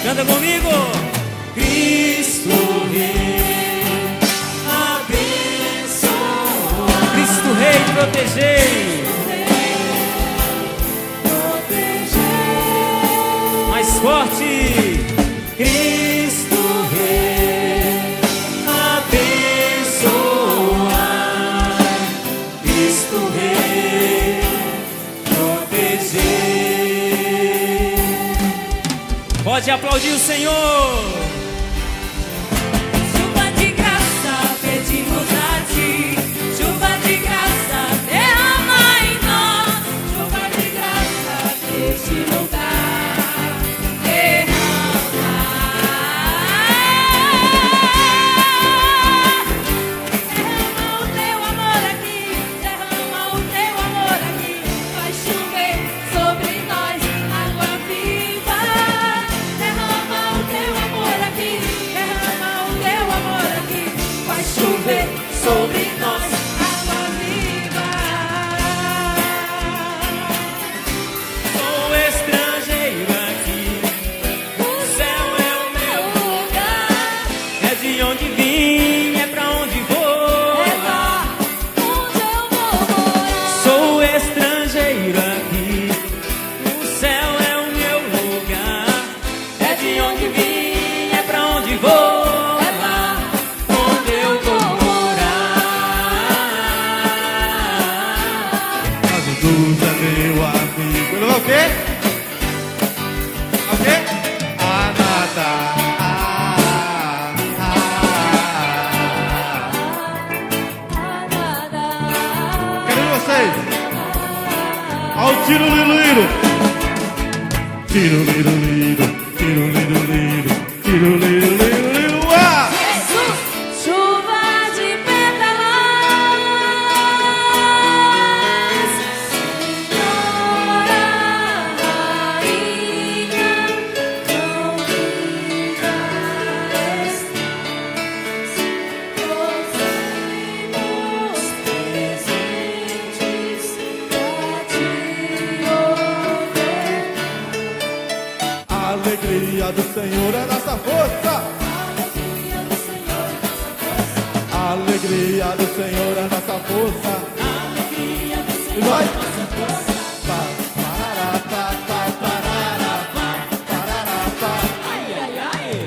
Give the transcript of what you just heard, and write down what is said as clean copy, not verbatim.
Canta comigo. Cristo Rei, abençoa. Cristo Rei, protegei. Mais forte. Cristo Rei, abençoa. Cristo Rei, proteger. Pode aplaudir o Senhor. Chuva de graça, pedimos a ti. Chuva de graça, derrama em nós. Chuva de graça, neste lugar. Derrama. Derrama o teu amor aqui. Derrama o teu amor aqui. Vai chover sobre nós água viva. Derrama o teu amor aqui. Derrama o teu amor aqui. Vai chover sobre nós água viva. Sou estrangeiro aqui. O céu é o meu lugar. É de onde vim, é pra onde vou. É lá onde eu vou morar. Sou estrangeiro aqui. O céu é o meu lugar. É de onde vim, é pra onde vou. É lá Onde eu vou morar. Jesus é meu amigo. Ele vai o quê? O quê? Nada. Quero ver vocês. Olha o tiro liro. Tiro liro. Tiro liro. Tiro liro. Ah! Jesus, chuva de pétalas, Senhora Rainha, não digas, trouxemos presentes pra te ofertar. A alegria do Senhor é nossa força. A alegria do Senhor é nossa força. E nós